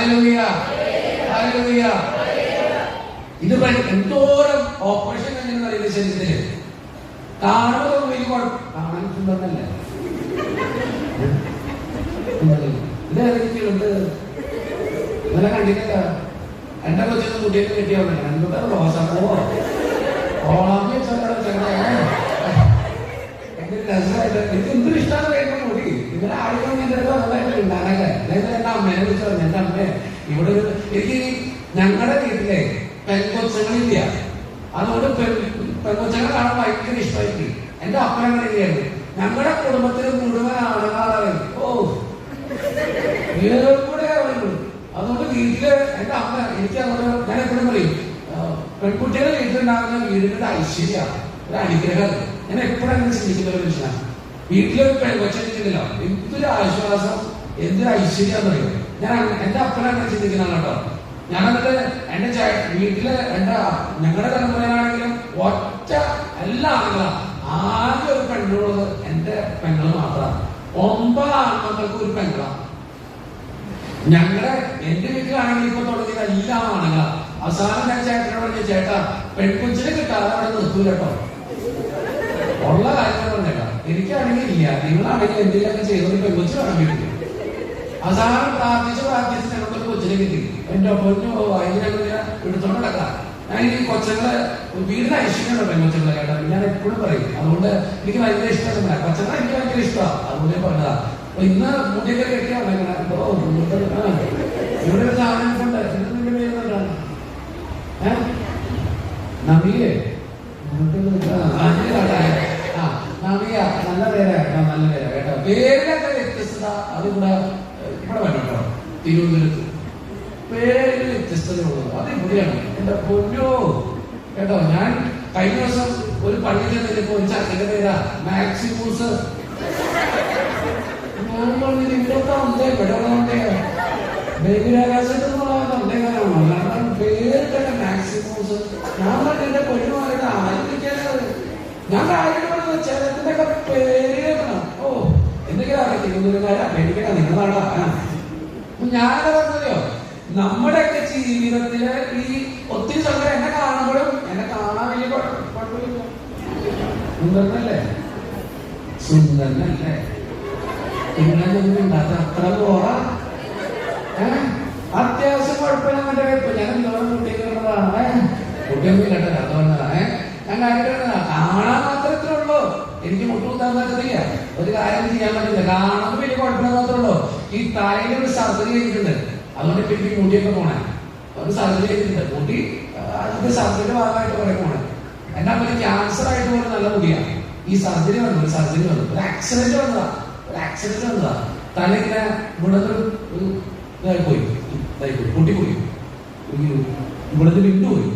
Hallelujah, hallelujah. ഇത് എന്തോരം operation കഴിഞ്ഞെന്ന് അറിയില്ല ശരീരത്തില്. കാണുമ്പോൾ വലിയ കാണാൻ സുന്ദരനല്ലേ ഇത് എനിക്കുണ്ട്. ഇന്നലെ കണ്ടിട്ടില്ല. എന്റെ കൊച്ചിന് കുട്ടിയൊക്കെ കിട്ടിയോണ്ട് എന്തൊക്കെ റോസാപ്പോ ഓണാക്കി രസമായിട്ട് എനിക്ക് എന്തൊരു ഇഷ്ടമാണ് കഴിക്കാൻ കൂടി. ഇന്നലെ ആളുകൾ എന്റെ അടുത്ത് നന്നായിട്ട് ഉണ്ടാകാനൊക്കെ എന്റെ അമ്മേനെ വിളിച്ചു പറഞ്ഞു. എന്റെ അമ്മേ ഇവിടെ ഒരു എനിക്ക് ഞങ്ങളുടെ വീട്ടിലെ പെൺകൊച്ചങ്ങളില്ല, അതുകൊണ്ട് പെൺകൊച്ചങ്ങളെ കാണാൻ ഭയങ്കര ഇഷ്ടമായിരിക്കും. എന്റെ അപ്പനങ്ങനെ ഇല്ലായിരുന്നു. ഞങ്ങളുടെ കുടുംബത്തിന് മുഴുവൻ ആളുകളാണ്. ഓ കൂടെ അതുകൊണ്ട് വീട്ടില് എന്റെ അമ്മ എനിക്ക് അതുകൊണ്ട് ഞാൻ എപ്പോഴും പറയും പെൺകുട്ടികളെ വീട്ടിലുണ്ടാകുന്ന വീടിന്റെ ഐശ്വര്യമാണ്, ഒരു അനുഗ്രഹം. ഞാൻ എപ്പോഴും അങ്ങനെ ചിന്തിക്കുന്ന ഒരു മനുഷ്യനാണ്. വീട്ടിലൊരു പെൺകൊച്ചിട്ടില്ലല്ലോ, എന്തൊരു ആശ്വാസം, എന്തൊരു ഐശ്വര്യം പറയും. ഞാൻ എന്റെ അപ്പനങ്ങനെ ചിന്തിക്കുന്നതാണ് കേട്ടോ. ഞാനന്നിട്ട് എന്റെ വീട്ടില് ഞങ്ങളുടെ തലമുറയിലാണെങ്കിലും ഒറ്റ എല്ലാ ആളുകളാണ്. ആകെ ഒരു പെണ്ണുള്ളത് എന്റെ പെങ്ങള് മാത്രമാണ്. 9 ആൺമക്കൾക്ക് ഒരു പെങ്ങളാണ്. എന്റെ വീട്ടിലാണെങ്കിൽ ഇപ്പൊ തുടങ്ങിയത് എല്ലാ ആണുങ്ങളാണ്. അവസാനം ഞാൻ ചേട്ടനോട് പറഞ്ഞു, ചേട്ടാ പെൺകൊച്ചിനെ കിട്ടാതെ അവിടെ നിർത്തൂല കേട്ടോ, ഉള്ള കാര്യങ്ങൾ പറഞ്ഞേക്കാം. എനിക്കാണെങ്കിൽ ഇല്ല, നിങ്ങളാണെങ്കിൽ എന്തെങ്കിലുമൊക്കെ ചെയ്തോണ്ട് പെൺകൊച്ചു വേണമെങ്കിൽ. അവസാനം പ്രാർത്ഥിച്ച് ഞങ്ങൾക്കൊരു കൊച്ചിനെ കിട്ടി. എന്റെ പൊന്നു അതിനെ എടുത്തോണ്ട് നടക്കാം. ഞാൻ ഈ കൊച്ചങ്ങളെ വീടിന് ഐശ്വര്യമുണ്ടോ പെൺകൊച്ചങ്ങളെ കേട്ടോ. ഞാൻ എപ്പോഴും പറയും. അതുകൊണ്ട് എനിക്ക് ഭയങ്കര ഇഷ്ടമാണ് കൊച്ചങ്ങളെ, എനിക്ക് ഭയങ്കര ഇഷ്ടമാണ്. അതുകൊണ്ട് ഞാൻ പറഞ്ഞതാ. ഇന്ന് മുടിയൊക്കെ കെട്ടിയാണ് ഇവിടെ ഒരു സാധനം കൊണ്ട് നിന്റെ പേരുന്നുണ്ടാണ് നമിയെ നമിയ. നല്ല പേരാ കേട്ടോ, നല്ല പേരാ കേട്ടോ. പേരിലൊക്കെ വ്യത്യസ്തത അത് ഇവിടെ വേണം കേട്ടോ. തിരുവനന്തപുരത്ത് പേരിൽ വ്യത്യസ്തതയുള്ളത് അത് ഇവിടെയാണ്. എന്റെ പൊന്നോ കേട്ടോ. ഞാൻ കഴിഞ്ഞ ദിവസം ഒരു പള്ളിയിൽ നിന്നിപ്പോ ഒരു ചർച്ചയുടെ പേരാ മാക്സിമൂസ്. പേരിട്ടൊക്കെ മാക്സിമൂസ്. ഞാൻ പറഞ്ഞ പൊന്നുമാരുടെ ആയിരിക്കാനത് ഞാൻ കാര്യമാണെന്ന് ചിലത്തിന്റെ ഒക്കെ പേര് കേൾക്കണം. ഓ എന്തൊക്കെയാണ് തിരുവനന്തപുരക്കാരാ പേടിക്കണം നിങ്ങളാണോ? ഞാനത് പറഞ്ഞല്ലോ, നമ്മുടെയൊക്കെ ജീവിതത്തില് ഈ ഒത്തിരി സമയം എന്നെ കാണുമ്പോഴും എന്നെ കാണാൻ വലിയ കുഴപ്പമില്ല. സുന്ദരനല്ലേ, സുന്ദരനല്ലേ, ഇങ്ങനൊന്നും ഉണ്ടാത്ത അത്ര പോറ അത്യാവശ്യം കുഴപ്പമില്ല. മറ്റേ ഞാൻ എന്തോരം കുട്ടികളുള്ളതാണ്, കുട്ടിയൊന്നും കേട്ടോ കഥ വന്നതാണ്. ഞാൻ കാര്യമായിട്ട് കാണാൻ മാത്രമേ ഉള്ളൂ. എനിക്ക് മുട്ടുകുത്താൻ പറ്റത്തില്ല, ഒരു കാര്യം ചെയ്യാൻ പറ്റില്ല. കാണാൻ വലിയ കുഴപ്പമില്ല മാത്രമേ ഉള്ളൂ. ഈ തലയിൽ ഒരു സർജറി ചെയ്തിട്ടുണ്ട്, അതുകൊണ്ട് ഇപ്പൊ എനിക്ക് മുടിയൊക്കെ പോണേ. ഒരു സർജറി ചെയ്തിട്ടുണ്ട്, മുടി അതിന്റെ സർജറിയുടെ ഭാഗമായിട്ട് കുറെ പോണേ. എന്റെ അമ്മ ക്യാൻസർ ആയിട്ട് പോലെ നല്ല മുടിയാണ്. ഈ സർജറി വന്നു, ഒരു സർജറി വന്നു, ഒരു ആക്സിഡന്റ് വന്നതാ. തല ഇങ്ങനെ ഇവിടുന്ന് ഒരു ഇതായിപ്പോയി, പൊട്ടിപ്പോയി, ഇവിടുന്ന് വിണ്ടുപോയി,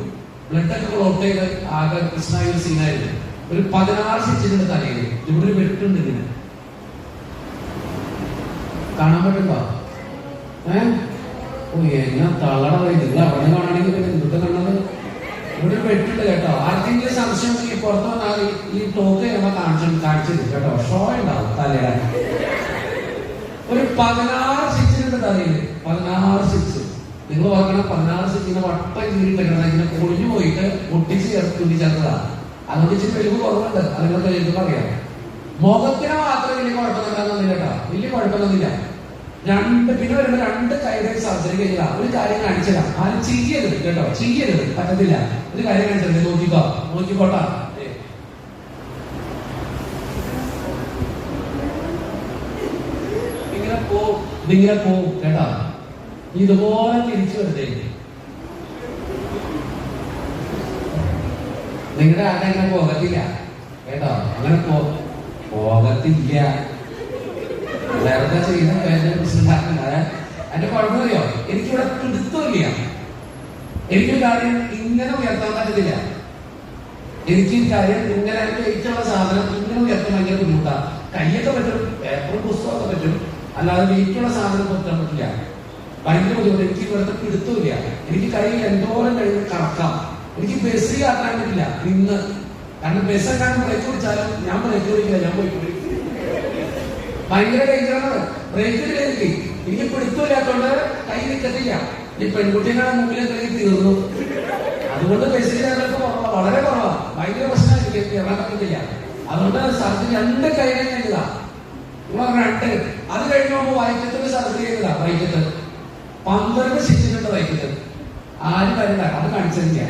ബ്ലഡൊക്കെ ക്ലോട്ട് ചെയ്ത് ആകെ പ്രശ്നമായ ഒരു സീനായിരുന്നു. ഒരു 16 സ്റ്റിച്ചിട്ടുണ്ട് തലയിൽ. ഇവിടെ ഒരു വെട്ടുണ്ട്, ഇങ്ങനെ കാണാൻ പറ്റുമ്പോ ഓ എന്നാ തള്ളട പോയി. നിങ്ങൾ അവിടെ കാണണമെങ്കിൽ പിന്നെ ഇവിടുത്തെ കണ്ണത് ഇവിടെ ഒരു വെട്ടുണ്ട് കേട്ടോ. ആർക്കെങ്കിലും സംശയം ഈ പുറത്ത് വന്നാൽ ഈ ടോക്ക് ഞമ്മ കാണിച്ചത് കേട്ടോ. ഷോ ഉണ്ടാവും തലയുടെ. ഒരു 16 സ്റ്റിച്ചിട്ടുണ്ട് തലയില്, 16 സ്റ്റിച്ച്. നിങ്ങൾ ഓർക്കണം, 16 സ്റ്റിച്ചിനെ വട്ടം കീറിയിട്ടേക്കണം. ഇങ്ങനെ പൊളിഞ്ഞു പോയിട്ട് ഒട്ടിച്ച് തുന്നി ചേർത്തതാണ്. അതുകൊണ്ട് ഇച്ചിരി വെളിവ് കുറവുണ്ട്, അത് നിങ്ങൾക്ക് എഴുതുമ്പോൾ അറിയാം. മുഖത്തിന് മാത്രമേ വലിയ കുഴപ്പമൊന്നുമില്ല കേട്ടോ, വലിയ കുഴപ്പമൊന്നുമില്ല. പിന്നെ വരുമ്പോ 2 കൈയുടെ സർജറി കഴിഞ്ഞാ ഒരു കാര്യം കാണിച്ചതാ. ആരും ചെയ്യരുത് കേട്ടോ, ചെയ്യരുത്, പറ്റത്തില്ല. ഒരു കാര്യം കാണിച്ചത് നോക്കിക്കോട്ടാ. ഇങ്ങനെ പോവും കേട്ടോ. ഇതുപോലെ തിരിച്ചു വരുത്തേ. നിങ്ങളുടെ ആടെ അങ്ങനെ പോകത്തില്ല കേട്ടോ, അങ്ങനെ പോകത്തില്ല. വെറുതെ ചെയ്യുന്ന പ്രശ്നമാക്കുന്ന എന്റെ കുഴപ്പമറിയോ, എനിക്കിവിടെ പിടുത്തമില്ല. എനിക്കൊരു കാര്യം ഇങ്ങനെ ഉയർത്താൻ പറ്റത്തില്ല. എനിക്ക് കാര്യം ഇങ്ങനെ വെയിറ്റുള്ള സാധനം ഇങ്ങനെ ഉയർത്താൻ ഭയങ്കര ബുദ്ധിമുട്ടാണ്. കൈയൊക്കെ പറ്റും, പേപ്പറും പുസ്തകമൊക്കെ പറ്റും, അല്ലാതെ വെയിറ്റുള്ള സാധനം പൊത്താൻ പറ്റില്ല. ഭയങ്കര ബുദ്ധിമുട്ട്. എനിക്ക് ഇവിടുത്തെ പിടുത്തമില്ല. എനിക്ക് കയ്യിൽ എന്തോരം കഴിയുമ്പോൾ കറക്കാം. എനിക്ക് ബസ് യാത്രാൻ പറ്റില്ല ഇന്ന്. കാരണം ബസ്സെങ്ങാനും ബ്രേക്ക് പിടിച്ചാലും ഞാൻ ബ്രേക്ക് പിടിക്കില്ല, ഞാൻ പോയി ഭയങ്കര ഡേഞ്ചറാണ്. ബ്രേക്ക് എനിക്ക് പിടുത്തമില്ലാത്തതുകൊണ്ട് കൈ നിൽക്കത്തില്ല. ഈ പെൺകുട്ടികളുടെ മുമ്പിൽ കൈ തീർന്നു. അതുകൊണ്ട് ബസ്സിലൊക്കെ വളരെ കുറവാണ്, ഭയങ്കര പ്രശ്നമായിരിക്കും, കയറാൻ പറ്റത്തില്ല. അതുകൊണ്ട് സർജറി 2 കൈകൾ ചെയ്തതാ. 2 അത് കഴിഞ്ഞു വയറ്റത്തിന് സർജറി ചെയ്തതാ. വയറ്റത്ത് 12 സ്റ്റിച്ചിട്ടുണ്ട് വയറ്റത്ത്. ആരും വരില്ല, അത് കാണിച്ചില്ല.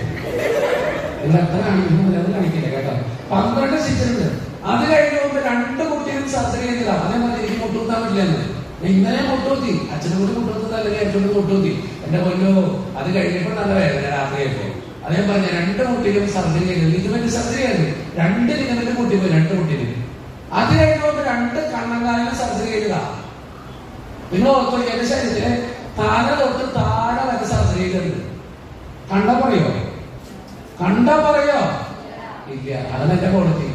നിങ്ങൾ എത്ര കാണിക്കുന്നു അത് കാണിക്കില്ല കേട്ടോ. 12 സ്റ്റിച്ചിട്ടുണ്ട്. അത് കഴിഞ്ഞു 2 കുട്ടികളും സർജറി ചെയ്തതാ. അതേപോലെ എനിക്ക് മുട്ടുകുത്താൻ പറ്റില്ലെന്ന്. ഇന്നലെ മുട്ടുകുത്തി, അച്ഛനും കൂടി മുട്ടുകുത്തത് അല്ലെങ്കിൽ ഏറ്റവും മുട്ടുകുത്തി. എന്റെ പൊന്നോ, അത് കഴിഞ്ഞപ്പോൾ നല്ല വേദന രാത്രിയായിരുന്നു. അതേ പറഞ്ഞ 2 കുട്ടികളും സർജറി ചെയ്തത്. ലിഗമെന്റ് സർജറി ആയിരുന്നു. 2 ലിഗമെന്റ് പൊട്ടിപ്പോയി, 2 കുട്ടികൾ. അത് കഴിഞ്ഞു 2 കണ്ണങ്കാലിന് സർജറി ചെയ്തതാ. നിങ്ങൾ ഓർത്തോ, എന്റെ ശരീരത്തിലെ തല തൊട്ട് താഴെ വരെ സർജറി ചെയ്തിട്ടുണ്ട്. കണ്ട പറയോ? ഇല്ല, അതാണ് എന്റെ ക്വാളിറ്റി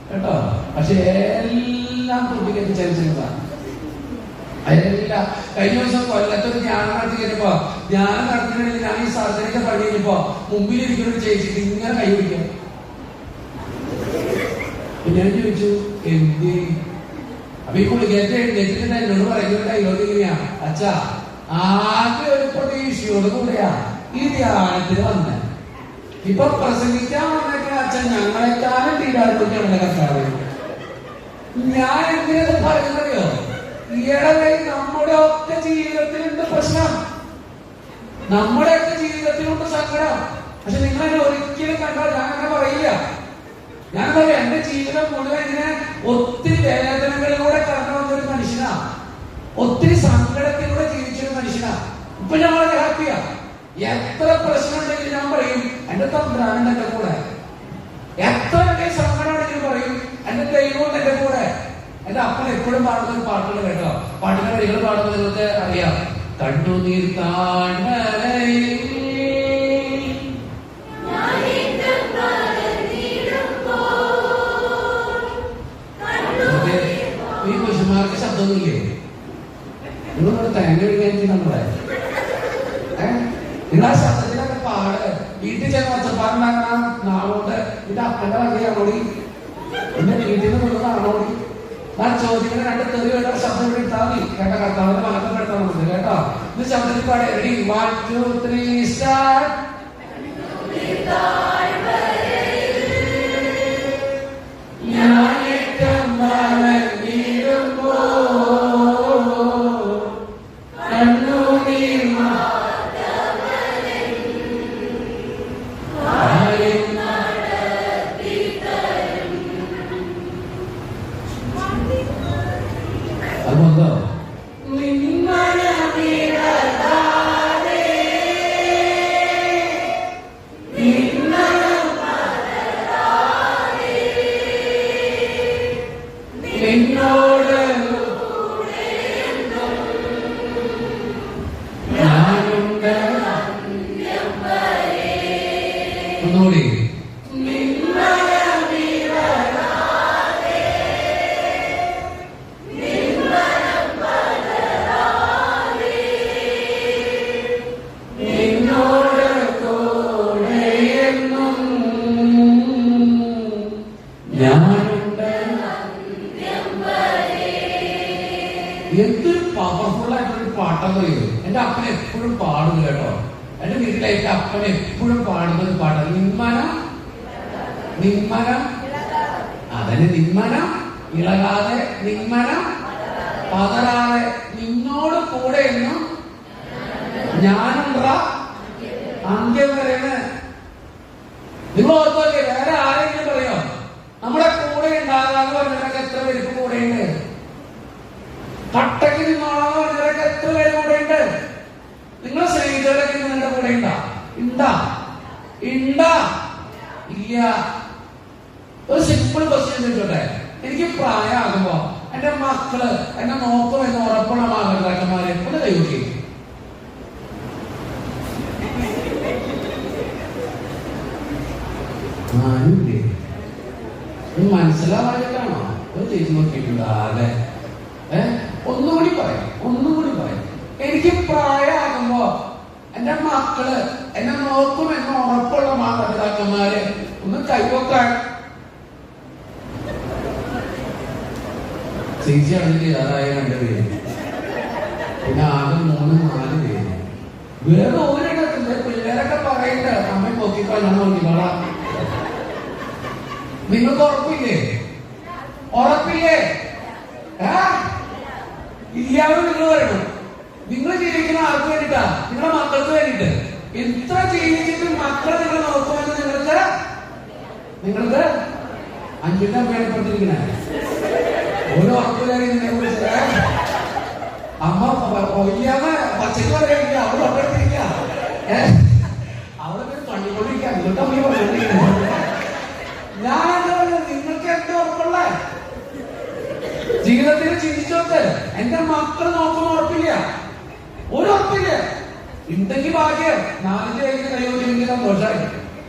കേട്ടോ. പക്ഷെ എല്ലാം കുട്ടിക്ക് ചരിച്ചിരുന്നതാണ്. എല്ലാം കഴിഞ്ഞ ദിവസം കൊല്ലത്തൊരു ധ്യാനം നടത്തി കഴിഞ്ഞപ്പോ, ധ്യാനം നടത്തിയിട്ടുണ്ടെങ്കിൽ ഞാൻ ഈ സർജറിക്ക് പണി കഴിഞ്ഞപ്പോ മുമ്പിലിരിക്കുന്ന ചേച്ചിക്ക് ഇങ്ങനെ കൈ പിടിക്കാം. ഞാൻ ചോദിച്ചു എന്ത്? അപ്പൊ ഈ പുള്ളിക്കേറ്റ് എഴുന്നേറ്റിട്ട് എന്നോട് പറയുന്ന ഡയലോഗ് ഇങ്ങനെയാ, അച്ഛാ ആദ്യം ഒരു പ്രതീക്ഷയോട് കൂടെയാ ഈ ധ്യാനത്തിന് വന്നത്. ഇപ്പൊ പ്രസംഗിക്കാൻ വന്നിട്ട് അച്ഛൻ ഞങ്ങളെക്കാളും തീരാടുന്ന കർത്താവ്. ഞാൻ എന്തിനത് പറയുന്നറിയോ? ഈയിടെ നമ്മുടെ ഒക്കെ ജീവിതത്തിലുണ്ട് പ്രശ്നം, നമ്മുടെയൊക്കെ ജീവിതത്തിലുണ്ട് സങ്കടം. പക്ഷെ നിങ്ങൾ എന്നെ ഒരിക്കലും കണ്ടാൽ ഞാൻ അങ്ങനെ പറയില്ല. ഞാൻ പറയാം, എന്റെ ജീവിതം മുഴുവൻ ഇങ്ങനെ ഒത്തിരി വേദനകളിലൂടെ കടന്നു വന്നൊരു മനുഷ്യനാ, ഒത്തിരി സങ്കടത്തിലൂടെ ജീവിച്ചൊരു മനുഷ്യനാ. ഇപ്പൊ ഞാൻ വളരെ ഹാപ്പിയാ. എത്ര പ്രശ്നം ഉണ്ടെങ്കിലും ഞാൻ പറയും എന്റെ തന്ത്രാണ് എന്റെ കൂടെ. എത്ര വലിയ സങ്കടം ഉണ്ടെങ്കിലും പറയും എന്റെ ദൈവം എന്റെ കൂടെ. എന്റെ അപ്പൻ എപ്പോഴും പാടുന്ന ഒരു പാട്ടുകൾ കേട്ടോ. പാട്ടിന്റെ വരികൾ പാടുന്നത് നിങ്ങൾക്ക് അറിയാം. കണ്ണുനീർ താഴ്വരയിൽ ഈ പുരുഷന്മാർക്ക് ശബ്ദമൊന്നുമില്ലേ? നിങ്ങളോട് തേങ്ങ വിളിക്കാൻ നമ്മളെ നിങ്ങൾ ആ ശബ്ദത്തിലൊക്കെ പാട്. വീട്ടിൽ ചെന്ന് ഒച്ചപ്പാടുണ്ടാക്കണം നാളോട്ട്. ഇത് അപ്പന്റെ വകയാണോടി, എന്റെ വീട്ടിൽ നിന്ന് കൊണ്ടുവന്നാണോടി? ഞാൻ ചോദിക്കുന്ന 2 തെറി കേട്ടോ ശബ്ദം ഇവിടെ ഇട്ടാൽ മതി കേട്ടോ. കർത്താവിന്റെ മഹത്വം എടുത്താൽ നമുക്ക് കേട്ടോ. ഇത് ശബ്ദത്തിൽ പാടെ. Ready, 1 2 3 start. ഒന്നുകൂടി എന്തൊരു പവർഫുൾ ആയിട്ടൊരു പാട്ടാന്ന് പറയുന്നത്. എന്റെ അപ്പൻ എപ്പോഴും പാടുന്നു കേട്ടോ. എന്റെ വീട്ടിലേക്ക് അപ്പൻ എപ്പോഴും പാടുന്നത് പാട്ടാണ്. നിന്മനം അതന്നെ, നിന്മനം ഇളകാതെ, നിന്മനം പതറാതെ, നിന്നോട് കൂടെ എന്നും ഞാനുണ്ട അന്ത്യം വരെയാണ്. നിങ്ങൾ ഓർത്തോക്കെ വേറെ ആരെങ്കിലും പറയോ നമ്മുടെ കൂടെ ഉണ്ടാകാന്ന് പറഞ്ഞവരൊക്കെ എത്ര പേർക്ക് കൂടെയുണ്ട്? കട്ടക്ക് നിന്നോളാന്ന് പറഞ്ഞവരൊക്കെ എത്ര പേര് കൂടെയുണ്ട്? നിങ്ങളെ സ്നേഹിതരൊക്കെ നിങ്ങളുടെ കൂടെ ഉണ്ടാ? ഇല്ല. ഒരു സിമ്പിൾ ക്വസ്റ്റ്യൻ ചോദിച്ചോട്ടെ. എനിക്ക് പ്രായമാകുമ്പോ എന്റെ മക്കള് എന്നെ നോക്കുമെന്ന് ഉറപ്പുള്ള മാതാപിതാക്കന്മാരെ ഒന്ന് കൈവക്കി. ആരുമില്ലേ? മനസ്സിലാവാനായിട്ടാണോ? ഒരു ചേച്ചി നോക്കിയിട്ടുണ്ട് ആകെ. ഒന്നുകൂടി പറയാം. എനിക്ക് പ്രായമാകുമ്പോ എന്റെ മക്കള് എന്നെ നോക്കുമെന്ന് ഉറപ്പുള്ള മാതാപിതാക്കന്മാര് ഒന്ന് കൈവക്കാൻ. ചേച്ചി അതിന് തയ്യാറായ 2 പേര്, പിന്നെ ആകെ 3 4 പേര്. വേറെ ഒരിടത്തില്ല. പിള്ളേരൊക്കെ പറയണ്ട അമ്മ നോക്കിക്കോ, ഞാൻ നോക്കിക്കോളാം. നിങ്ങൾക്ക് ഉറപ്പില്ലേ? ഉറപ്പില്ലേ? ഇല്ലാതെ നിങ്ങൾ വരണം. നിങ്ങൾ ജീവിക്കുന്ന ആർക്ക് വേണ്ടിട്ടാ? നിങ്ങളുടെ മക്കൾക്ക് വേണ്ടിട്ട്. എത്ര ജീവിച്ചിട്ട് മക്കളെ നിങ്ങൾ നോക്കുമെന്ന് നിങ്ങൾക്ക് 5 പേരെപ്പെടുത്തിരിക്കണേ. ഒരു ഉറപ്പില്ലാതെ കുറിച്ച് അമ്മ ഒയ്യാന്ന് പച്ചക്ക് പറയാനില്ല, അവള് പങ്കെടുത്തിരിക്കുക. അവളെ പേര് പണിക്കൊണ്ടിരിക്കുക. നിങ്ങൾക്ക് അമ്മയെ പറഞ്ഞിരിക്കുന്നത് ഞാനെന്താ പറയുന്നത്? നിങ്ങൾക്ക് എന്താ ഉറപ്പുള്ള ജീവിതത്തിൽ ചിന്തിച്ചോട്ട് എന്റെ മക്കള് നോക്കുന്ന ഉറപ്പില്ല, ഒരു ഉറപ്പില്ല. ഉണ്ടെങ്കിൽ ഭാഗ്യം. 4 കഴിഞ്ഞ് കൈവച്ചില്ലെങ്കിൽ സന്തോഷമായി.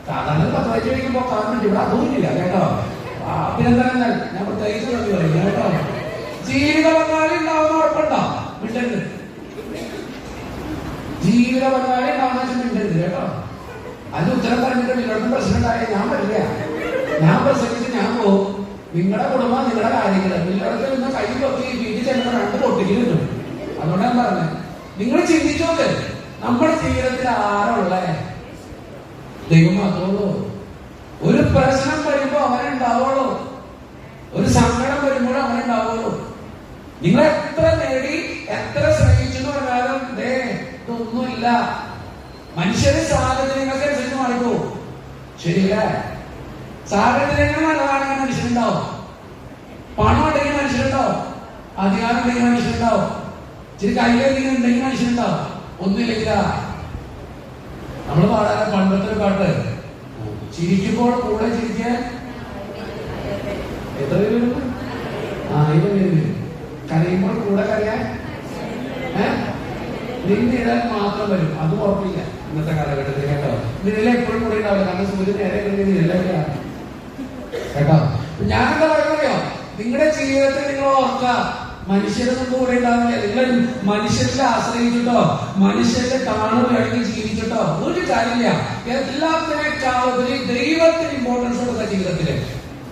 സാധാരണ 10 വയസ്സ് കഴിക്കുമ്പോ കാണുന്നുണ്ട്. ഇവിടെ അതൊന്നുമില്ല കേട്ടോ. പിന്നെന്താ ഞാൻ പ്രത്യേകിച്ച് നന്ദി പറയും കേട്ടോ. ജീവിത പങ്കാളി ഉണ്ടാവുന്ന ഉറപ്പുണ്ടോ? മിണ്ടരുത്. ജീവിത പങ്കാളി ഉണ്ടാവുന്ന മിണ്ടരുത് കേട്ടോ. അതിന് ഉത്തരം പറഞ്ഞിട്ട് നിങ്ങളുടെ പ്രശ്നം ഉണ്ടായ ഞാൻ വരില്ല. ഞാൻ പ്രസംഗിച്ച് ഞാൻ പോകും. നിങ്ങളുടെ കുടുംബം, നിങ്ങളുടെ കാര്യങ്ങൾ നിങ്ങളുടെ നിന്ന് കൈ പൊക്കി വീട്ടിൽ ചെല്ലുന്ന 2 പൊട്ടിക്ക് കിട്ടും. അതുകൊണ്ടാണ് പറഞ്ഞത്. നിങ്ങൾ ചിന്തിച്ചോക്ക്, നമ്മുടെ ജീവിതത്തിൽ ആരുള്ള ദൈവം മാത്രമേ. ഒരു പ്രശ്നം വരുമ്പോ അവനുണ്ടാവുള്ളൂ, ഒരു സങ്കടം വരുമ്പോൾ അവനുണ്ടാവുള്ളൂ. നിങ്ങൾ എത്ര നേടി, എത്ര ശ്രമിച്ചെന്ന് പറഞ്ഞാലും ഇതൊന്നുമില്ല. മനുഷ്യരുടെ സാഹചര്യങ്ങൾക്കനുസരിച്ച് മാറിപ്പോ. ശരിയല്ലേ? സാഹചര്യങ്ങൾ നല്ലതാണെങ്കിൽ മനുഷ്യനുണ്ടാവും. പണം ഉണ്ടെങ്കിൽ മനുഷ്യനുണ്ടാവും. അധികാരം ഉണ്ടെങ്കിൽ മനുഷ്യനുണ്ടാവും. ഇച്ചിരി കയ്യിലെങ്കിലും ഉണ്ടെങ്കിൽ മനുഷ്യനുണ്ടാവും. ഒന്നുമില്ല. നമ്മൾ പാടാൻ പണ്ടത്തെ ഒരു പാട്ട്, ചിരിക്കുമ്പോൾ കൂടെ ചിരിക്കാൻ എത്ര പേര് വരും? 1000 പേര് വരും. കരയുമ്പോൾ കൂടെ കരയാൻ നിന്നിടാൻ മാത്രം വരും. അത് ഉറപ്പില്ല ഇന്നത്തെ കാലഘട്ടത്തിൽ കേട്ടോ. നിന്നെ എപ്പോഴും കൂടെ ഉണ്ടാവില്ല. കാരണം സൂര്യൻ നേരെ എല്ലാം കേട്ടോ. ഞാനെന്താ പറയുകയോ, നിങ്ങളുടെ ജീവിതത്തിൽ നിങ്ങൾ ഓർക്ക, മനുഷ്യരൊന്നും കൂടെ ഉണ്ടാവില്ല. നിങ്ങൾ മനുഷ്യരെ ആശ്രയിച്ചിട്ടോ മനുഷ്യരുടെ കാണും വേണമെങ്കിൽ ജീവിച്ചിട്ടോ ഒരു കാര്യമില്ല. എല്ലാത്തിനേക്കാളുപരി ദൈവത്തിന് ഇമ്പോർട്ടൻസ് കൊടുക്കുക ജീവിതത്തില്.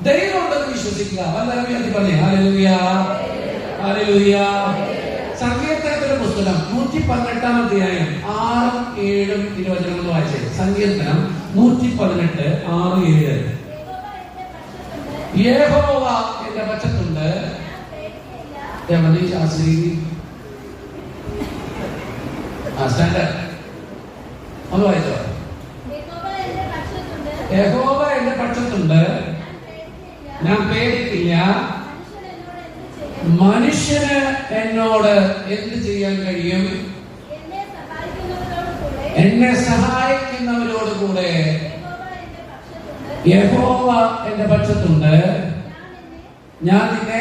ദൈവം ഉണ്ടെന്ന് വിശ്വസിക്കുക. വല്ലതും പറഞ്ഞേ ഹല്ലേലൂയ, ഹല്ലേലൂയ. സങ്കീർത്തനത്തിന്റെ പുസ്തകം 118-ാം അധ്യായം 6, 7 തിരുവചനങ്ങൾ വായിച്ചേ. സങ്കീർത്തനം 118, 6, 7. യഹോവ എന്റെ പക്ഷത്തുണ്ട്, സ്റ്റാൻഡേർഡ് ഒന്ന് വായിച്ചോ. യഹോവ എന്റെ പക്ഷത്തുണ്ട്, ഞാൻ പേടിക്കില്ല. മനുഷ്യന് എന്നോട് എന്ത് ചെയ്യാൻ കഴിയും? എന്നെ സഹായിക്കുന്നവരോട് കൂടെ യഹോവ എന്റെ പക്ഷത്തുണ്ട്, ഞാൻ നിന്നെ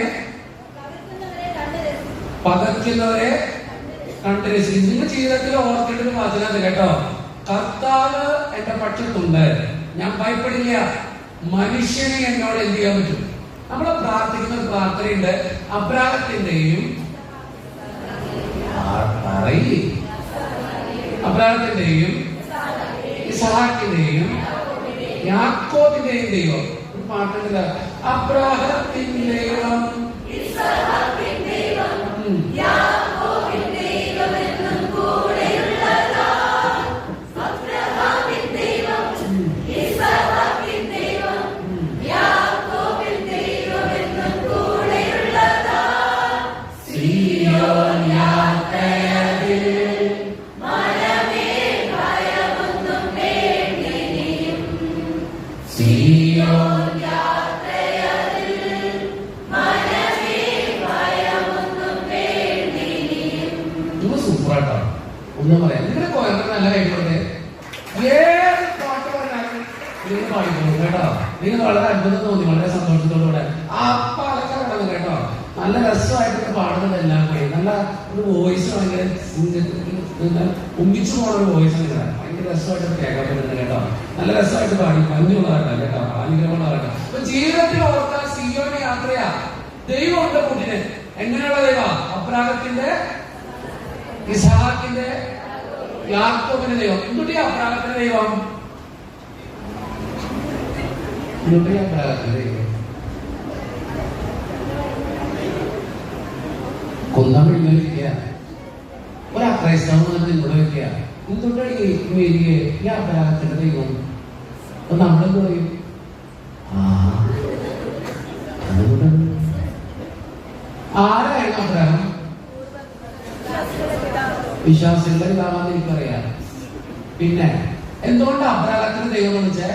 പകയ്ക്കുന്നവരെ കണ്ട് രസിക്കും. നിങ്ങൾ ജീവിതത്തിൽ ഓർക്കേണ്ടത് വാചനത് കേട്ടോ. കർത്താവ് എന്റെ പക്ഷത്തുണ്ട്, ഞാൻ ഭയപ്പെടില്ല. മനുഷ്യനെ എന്നോട് എന്ത് ചെയ്യാൻ പറ്റും? നമ്മൾ പ്രാർത്ഥിക്കുന്ന ഒരു പ്രാർത്ഥനയുണ്ട്. അബ്രാഹത്തിന്റെയും ഇസ്ഹാക്കിന്റെയും യാക്കോബിന്റെയും ദൈവം. ഒരു പാട്ടുണ്ട്, അബ്രാഹത്തിന്റെ ദൈവം, ഒന്നും പറയാം. നിങ്ങളുടെ കോയങ്ങൾ നല്ല കഴിക്കോട്ടെ. ഏത് പാട്ട് പറഞ്ഞാലും നിങ്ങൾ പാടിക്കോളൂ കേട്ടോ. നിങ്ങൾ വളരെ അത്ഭുതം തോന്നി, വളരെ സന്തോഷത്തോടുകൂടെ അപ്പ അലക്കാറുള്ളത് കേട്ടോ. നല്ല രസമായിട്ടൊക്കെ പാടുന്നത് എല്ലാം പോയി. നല്ല ഒരു വോയിസ് ഭയങ്കര ഉമ്മിച്ചു പോണ ഒരു വോയിസ് ആണ്. ഭയങ്കര രസമായിട്ടൊക്കെ കേൾക്കാൻ പറ്റുന്നത് കേട്ടോ. നല്ല രസമായിട്ട് പാടി ഭംഗിയുള്ളതാട്ടോ കേട്ടോ, അനുഗ്രഹമുള്ളതാട്ടോ. അപ്പൊ ജീവിതത്തിൽ ഓർക്കാൻ സിയോന് യാത്രയാ. ദൈവം ഉണ്ട് കൂട്ടിന്. എങ്ങനെയുള്ള ദൈവ? അബ്രാഹത്തിന്റെ, ഇസ്ഹാക്കിന്റെ, യാക്കോബിന്റെ ദൈവം. എന്തുട്ടി അബ്രാഹത്തിന്റെ ദൈവം? അബ്രാഹത്തിന്റെ ദൈവം കൊന്നാൻ കഴിഞ്ഞിരിക്കുക. ഒരക്രൈസ്തവം നിന്നോട് വയ്ക്കുക, എന്തുകൊണ്ടാണ് ഈ അബ്രാഹത്തിന്റെ ദൈവം? അപ്പൊ നമ്മളെന്ത് പറയും? അതുകൊണ്ട് ആരായിരുന്നു അബ്രാഹം? വിശ്വാസികളുടെ പിതാവാന്ന് എനിക്കറിയാം. പിന്നെ എന്തുകൊണ്ട് അബ്രാഹത്തിന്റെ ദൈവം എന്ന് വെച്ചാൽ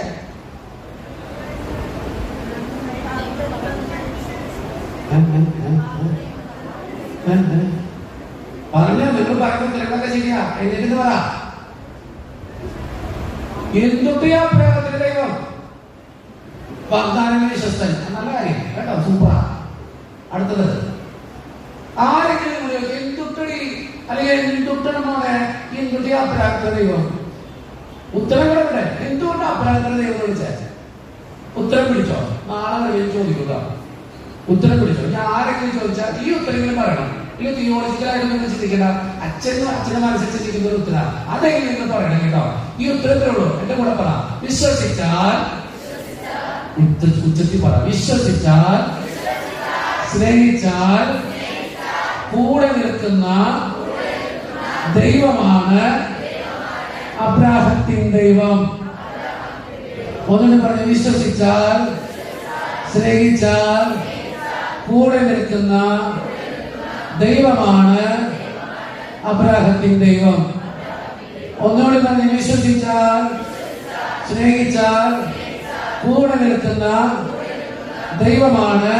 പറഞ്ഞ നിങ്ങൾ പറയുന്നത് തിരക്കൊക്കെ ശരിയാ. എന്നിട്ട് പറ, എന്തൊക്കെയാ അബ്രാഹത്തിന്റെ ദൈവം? വാഗ്ദാനങ്ങൾ വിശ്വസ്തൻ. നല്ല കാര്യം കേട്ടോ, സൂപ്പറാ. അടുത്തത് ആരെങ്കിലും എന്തുട്ടടി അല്ലെങ്കിൽ എന്തുട്ടണം മോനെ, എന്തുട്ടിയാ അബ്രാഹത്തിന്റെ ദൈവം? ഉത്തരം കൂടെ ഇവിടെ. എന്തുകൊണ്ട് അബ്രാഹത്തിന്റെ ദൈവം വിളിച്ചേ? ഉത്തരം പിടിച്ചോ? നാളെ ചോദിക്കുക. ഉത്തരം പിടിച്ചോ? ഞാൻ ആരെങ്കിലും ചോദിച്ചാൽ ഈ ഉത്തരങ്ങളും പറയണം. ഇല്ല തിയോളജിക്കലായിട്ടൊന്നും ചിന്തിക്കണ്ട. അച്ഛനെ മനസ്സിൽ ചിന്തിക്കുന്ന ഒരു ഉത്തരം അതെങ്കിലും പറയണം കേട്ടോ. ഈ ഉത്തരത്തിലുള്ളൂ. എന്റെ കൂടെ പറ. വിശ്വസിച്ചാൽ, ഉച്ചത്തിൽ പറ, വിശ്വസിച്ചാൽ, സ്നേഹിച്ചാൽ കൂടെ നിൽക്കുന്ന ദൈവമാണ് അബ്രാഹത്തിൻ ദൈവം. ഒന്നുകൂടി പറഞ്ഞു. വിശ്വസിച്ചാൽ, സ്നേഹിച്ചാൽ കൂടെ നിൽക്കുന്ന ദൈവമാണ് അബ്രാഹത്തിൻ ദൈവം. ഒന്നുകൂടി പറഞ്ഞു. വിശ്വസിച്ചാൽ, സ്നേഹിച്ചാൽ കൂടെ നിൽക്കുന്ന ദൈവമാണ്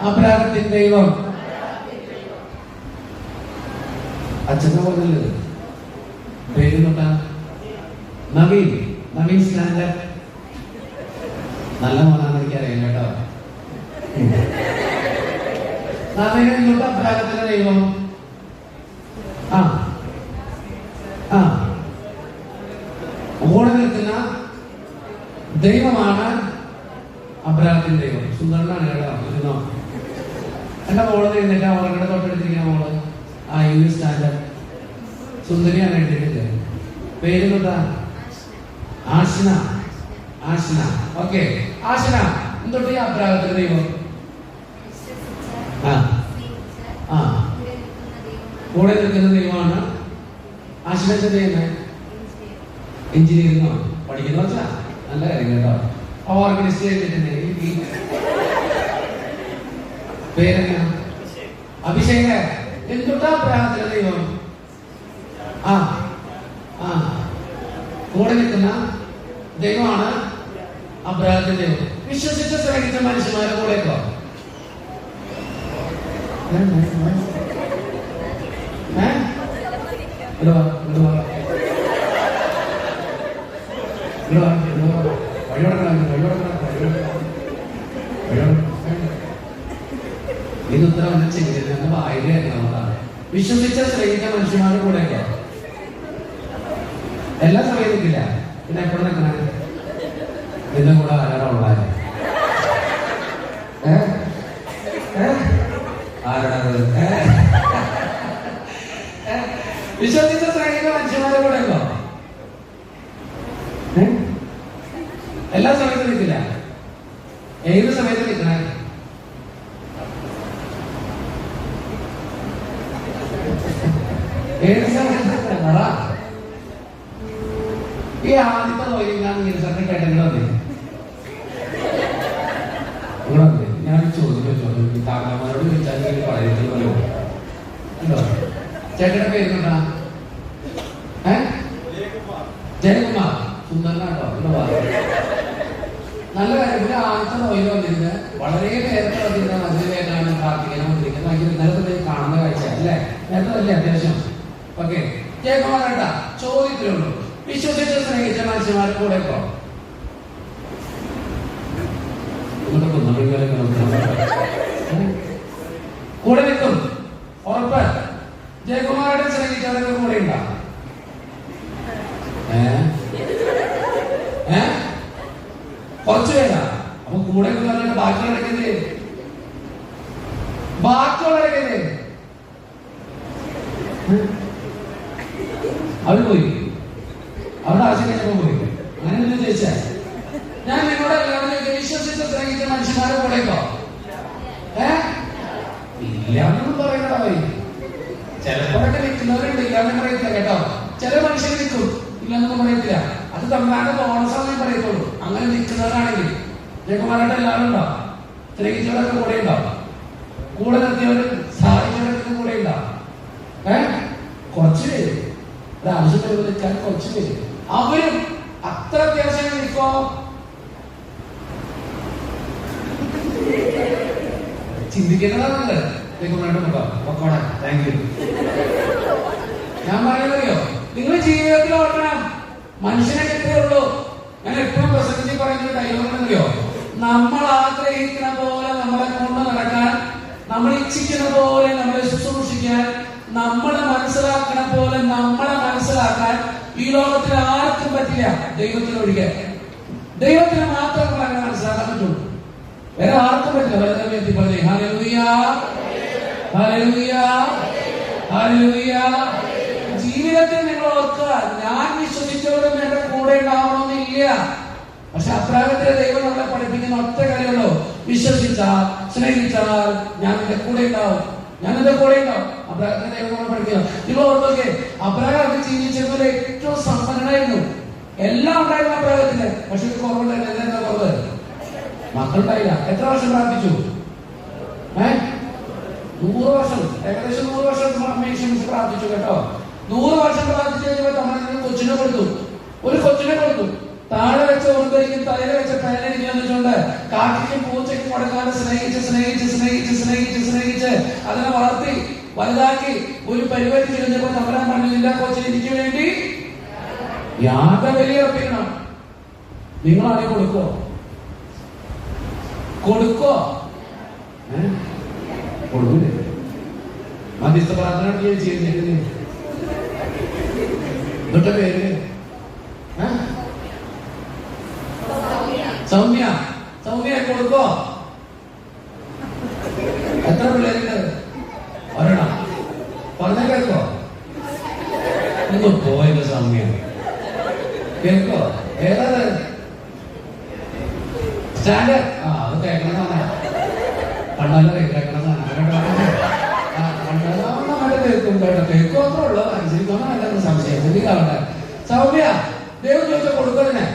അബ്രാഹത്തിൻ ദൈവം. അച്ഛനെ പറഞ്ഞത് പേര് തൊട്ട നവീൻ സ്റ്റാൻഡേർഡ്. നല്ല മോനാന്ന് എനിക്കറിയാം കേട്ടോ. നവീൻ അബ്രാഹത്തിന്റെ ദൈവം. കൂടെ നിൽക്കുന്ന ദൈവമാണ് അബ്രാഹത്തിന്റെ ദൈവം. സുന്ദരനാണ് കേട്ടോ. ഇരുന്നോ. എന്റെ മോള് എഴുന്നേറ്റ് അവരുടെ തൊട്ടടുത്തിരിക്കുന്ന മോള് ഇംഗ്ലീഷ് സ്റ്റാൻഡേർഡ് സുന്ദരിയാണ് എഴുതിയിട്ട്. പേര് തൊട്ടാ ആഷ്ന. ഓക്കെ, ആഷ്ന എന്തൊട്ട് അബ്രാഹത്തിന്റെ ദൈവം? കൂടെ നിൽക്കുന്ന ദൈവമാണ്. ആഷ്ന ചെയ്യുന്നത് എഞ്ചിനീയറിംഗോ പഠിക്കുന്ന വെച്ചാ നല്ല കാര്യം കേട്ടോ. ഓർഗനൈസ് ചെയ്തിട്ടുണ്ട്. പേരെന്നാ? അഭിഷേക. എന്തുട്ടാ അബ്രാഹത്തിന്റെ ദൈവം? കൂടെ നിൽക്കുന്ന ദൈവമാണ് അബ്രാഹത്തിന്റെ ദൈവം. വിശ്വസിച്ച് സ്നേഹിച്ച മനുഷ്യന്മാരെ കൂടെയൊക്കെ ഇത് ഉത്തരം ഒന്നും ചെയ്തില്ല. വായിലാണ്. വിശ്വസിച്ച സ്നേഹിച്ച മനുഷ്യന്മാരുടെ കൂടെയൊക്കെ എല്ലാ സമയത്തും നിൽക്കില്ല. പിന്നെ എപ്പോഴും നിൽക്കണേ ഇതിന്റെ കൂടെ ആരാടാ ഉള്ളാരെ? ആരാടത്? വിശ്വസിച്ച സ്നേഹിച്ച മനുഷ്യന്മാരുടെ കൂടെയൊക്കെ എല്ലാ സമയത്തും നിൽക്കില്ല. ഏത് സമയത്ത് നിൽക്കണേ? ഏത് സമയത്ത് നിൽക്കണ? ഈ ആദ്യത്തെ ഞാൻ ചോദിച്ചു താങ്കളമാരോട് ചോദിച്ചാൽ പറയുന്നത് ചേട്ടന്റെ പേരുണ്ടാ? ജയകുമാർ. സുന്ദരനാട്ടോ. നല്ല കാര്യം. ആദ്യത്തെ നോയിൽ വന്നിരുന്നത് വളരെ നേരത്തെ വന്നിരുന്ന മധുരവേദന പ്രാർത്ഥിക്കാൻ വന്നിരിക്കുന്നത് ഭയങ്കര നേരത്തെ കാണുന്ന കാഴ്ച അല്ലേ? നേരത്തെ അല്ലേ അത്യാവശ്യം? ഓക്കെ, ജയകുമാരേട്ടാ ചോദ്യത്തിലുള്ളൂ. വിശ്വസിച്ച് സ്നേഹിച്ച മനുഷ്യന്മാരെ കൂടെ കൂടെ നിൽക്കും. ഉറപ്പ്. ജയകുമാരുടെ സ്നേഹിച്ചവരൊക്കെ കൂടെ ഉണ്ടാവും. കുറച്ചു പേരാ. അപ്പൊ കൂടെ ബാക്കിയുള്ളടക്കല്ലേ? അവര് പോയി. അവിടെ ആശയം പോയി. അങ്ങനെ ഒന്ന് ചോദിച്ചാൽ ഞാൻ നിങ്ങളുടെ വിശ്വസിച്ച് സ്നേഹിച്ച മനുഷ്യന്മാരെ കൂടെയൊക്കെ ഇല്ലാന്നൊന്നും പറയണ. ചിലപ്പോഴൊക്കെ നിൽക്കുന്നവരുണ്ട്, ഇല്ലാന്ന് പറയത്തില്ല കേട്ടോ. ചില മനുഷ്യർ നിൽക്കും, ഇല്ലെന്നൊന്നും പറയത്തില്ല. അത് തമ്മിലാണ് ബോണസാണെന്ന് പറയത്തുള്ളൂ. അങ്ങനെ നിൽക്കുന്നവരാണെങ്കിൽ ജയകുമാരായിട്ട് എല്ലാവരും ഉണ്ടാവും. സ്നേഹിച്ചവരൊക്കെ കൂടെ ഉണ്ടാവും, കൂടെ നിർത്തിയവരും സഹായിച്ചവരൊക്കെ കൂടെ ഉണ്ടാവും. കുറച്ചു പേര് ഒരാവശ്യം വരുമ്പോൾ നിൽക്കാൻ കുറച്ചു പേര്, അവരും അത്ര അത്യാവശ്യം നിൽക്കോ. ചിന്തിക്കുന്നതാണ് പൊക്കോടെ. Thank you. ഞാൻ പറയുന്നറിയോ, നിങ്ങൾ ജീവിതത്തിൽ ഓർക്കണം, മനുഷ്യനെ കിട്ടേ ഉള്ളൂ. ഞാൻ എപ്പോഴും പ്രസംഗിച്ച് പറയുന്നത് ഡയലോഗിയോ, നമ്മൾ ആഗ്രഹിക്കുന്ന പോലെ നമ്മളെ കൊണ്ട് നടക്കാൻ, നമ്മൾ ഇച്ഛിക്കുന്ന പോലെ നമ്മളെ ശുശ്രൂഷിക്കാൻ, നമ്മളെ മനസ്സിലാക്കുന്ന പോലെ നമ്മളെ മനസ്സിലാക്കാൻ ഈ ലോകത്തിൽ ആർക്കും പറ്റില്ല. ദൈവത്തിന് ഒഴികെ, ദൈവത്തിന് മാത്രം നമ്മൾ അങ്ങനെ മനസ്സിലാക്കാൻ പറ്റുള്ളൂ. വേറെ ആർക്കും പറ്റില്ല. ജീവിതത്തിൽ നിങ്ങൾ ഓർക്കുക, ഞാൻ വിശ്വസിച്ചവരും എന്റെ കൂടെ ഉണ്ടാവണമെന്നില്ല. പക്ഷെ അപ്രായത്തിലെ ദൈവം നമ്മളെ പഠിപ്പിക്കുന്ന ഒറ്റ കാര്യമുള്ളൂ, വിശ്വസിച്ചാൽ സ്നേഹിച്ചാൽ ഞാൻ എന്റെ കൂടെ ഉണ്ടാവും, ഞാൻ എന്റെ കൂടെ ഉണ്ടാവും. അപ്രായത്തിലെ ദൈവം നമ്മളെ പഠിപ്പിക്കുക. നിങ്ങൾ ഓർത്തോക്കെ, അപ്രായം ജീവിച്ചതിൽ ഏറ്റവും സമ്പന്നനായിരുന്നു, എല്ലാം ഉണ്ടായിരുന്നു അപ്രായത്തിന്. പക്ഷെ ഒരു കുറവുണ്ടായിരുന്നു. എന്താ കുറവ്? മക്കളുണ്ടായില്ല. എത്ര വർഷം പ്രാർത്ഥിച്ചു? 100 വർഷം, ഏകദേശം 100 വർഷം പ്രാർത്ഥിച്ചു കേട്ടോ. 100 വർഷം പ്രാർത്ഥിച്ചു കഴിഞ്ഞപ്പോൾ തമിഴ്നാട്ടിൽ കൊച്ചിനെ കൊടുത്തു, ഒരു കൊച്ചിനെ കൊടുത്തു. താഴെ വെച്ച ഓർമ്മരിക്കും തലയിൽ വെച്ച പേനരിക്കും വെച്ചുകൊണ്ട് കാക്കിക്കും പൂച്ചയ്ക്കും കൊടുക്കാതെ സ്നേഹിച്ച് സ്നേഹിച്ച് സ്നേഹിച്ച് സ്നേഹിച്ച് സ്നേഹിച്ച് അതിനെ വളർത്തി വലുതാക്കി ഒരു പരിപാടി കഴിഞ്ഞപ്പോൾ തമിഴാൻ പറഞ്ഞില്ല, കൊച്ചിന് എനിക്ക് വേണ്ടി യാഗബലി അർപ്പിക്കണം. നിങ്ങളാണെ കൊടുക്കോ? കൊടുക്കോ? കൊടുക്കൂലേ? മധ്യസ്ഥ പ്രാർത്ഥന ചെയ്യുന്നില്ലേ? എന്നിട്ട് പേര് സൗമ്യ. സൗമ്യ കൊടുക്കോ? എത്ര പിള്ളേരുണ്ട്? ഒരെണ്ണം. പറഞ്ഞ കേൾക്കോ? ഒന്ന് പോയത് സൗമ്യ കേൾക്കോ? ഏതാ സ്റ്റാൻഡേർഡ്? അത് കേൾക്കണമെന്നാണ്. കണ്ടാലും കേൾക്കണമെന്നാണ്. കേൾക്കും കേട്ടോ, കേൾക്കും അത്രേ ഉള്ളൂ. അനുസരിക്കണം, സംശയം ശ്രദ്ധിക്കാറുണ്ട്. സൗമ്യ, ദൈവം ചോദിച്ചാൽ കൊടുക്കലിനെ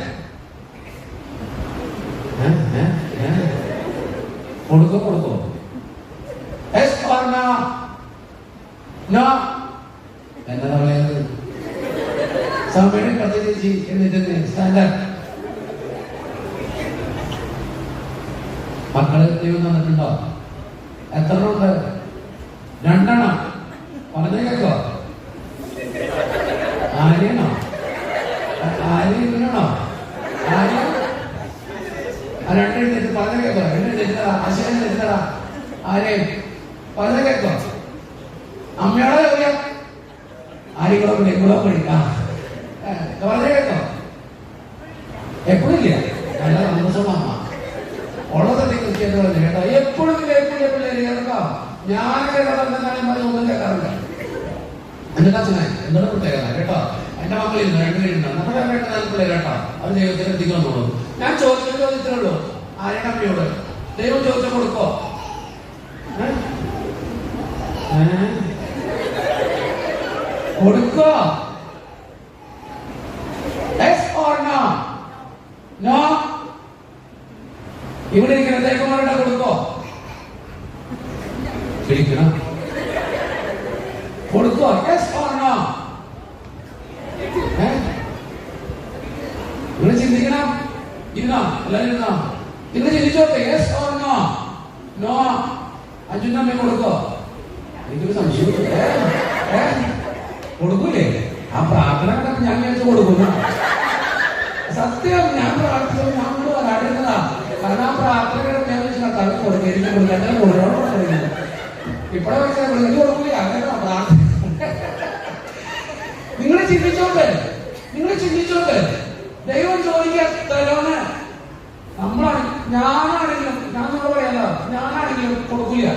കൊടുക്കോ? കൊടുക്കോ? എന്താ പറയുന്നത്? സൗമ്യയുടെ പ്രത്യേകിച്ച് എന്നിട്ട് സ്റ്റാൻഡേർഡ്. മക്കള് ദൈവം തന്നിട്ടുണ്ടോ? എത്ര ഉണ്ട്? 2 എണ്ണം. പറഞ്ഞ കേൾക്കോ? ആര്യനോ? ആര്യ ഇവനാണോ? ആര്യ 2 എഴുന്നേറ്റ് പറഞ്ഞ കേൾക്കോ? 2 എഴുന്നേറ്റാ? ആശയം എഴുന്നേറ്റാ? ആരെയും പറഞ്ഞ കേൾക്കോ? അമ്മയോടെ ചോദിക്കാം. ആര്യങ്ങളോ കൂടി എങ്ങോട്ടോ കൂടി പറഞ്ഞ കേൾക്കോ? എപ്പോഴും ഇല്ല, നല്ല സന്തോഷമാണ് അമ്മ ഉള്ളതല്ലേ കൃത്യമായിട്ട് പറഞ്ഞു കേട്ടോ. എപ്പോഴും കേൾക്കില്ല പിള്ളേര് കേൾക്കാം. ഞാനൊക്കെ ഒന്നും കേൾക്കാറില്ല. എന്റെ അച്ഛനെ എന്താണ് പ്രത്യേകത കേട്ടോ. എന്റെ മക്കളിരുന്നു 2 പേരുണ്ട്. നമ്മുടെ 2-4 പിള്ളേർ കേട്ടോ. അവർ ദൈവത്തിന് എത്തിക്കുന്നുള്ളൂ. ഞാൻ ചോദിച്ചൊരു ചോദ്യത്തിനുള്ളൂ, ആരുടെ അമ്മയോട് ദൈവം ചോദിച്ചാൽ കൊടുക്കോ? കൊടുക്കോ? ഇവിടെ ഇരിക്കുന്ന ദേവന്മാരുടെ കൊടുക്കോ? പിടിക്കണം. കൊടുക്കോ? നിങ്ങൾ ചിന്തിക്കണം. ഇരുന്നോ? എല്ലാവരും ഇരുന്നോ? നിങ്ങൾ ചിന്തിച്ചോട്ടെ. Yes or no? നോ. അഞ്ചുന്റെ അമ്മ കൊടുക്കോ? എനിക്കൊരു സംശയം. കൊടുക്കൂലേ? ആ പ്രാർത്ഥന കണ്ടപ്പോ ഞാൻ വിചാരിച്ചു കൊടുക്കുന്നു. സത്യം, ഞാൻ പ്രാർത്ഥിച്ചത് ഞാൻ വരാടുന്നതാ. കാരണം ആ പ്രാർത്ഥന കിടന്ന് ഞാൻ വിളിച്ചു കർത്താവ് കൊടുക്കുക, എനിക്ക് കൊടുക്കാൻ കൊടുക്കണോ കൊടുക്കുന്നത്. ഇപ്പോഴെ എനിക്ക് കൊടുക്കൂല. അങ്ങനെ പ്രാർത്ഥന. നിങ്ങൾ ചിന്തിച്ചോട്ടെ, നിങ്ങൾ ചിന്തിച്ചോട്ടെ. ദൈവം ചോദിക്കാൻ തലോന്ന് നമ്മളാണ്. ഞാനാണെങ്കിലും, ഞാൻ നിങ്ങൾ പറയാല്ല, ഞാനാണെങ്കിലും കൊടുക്കില്ല.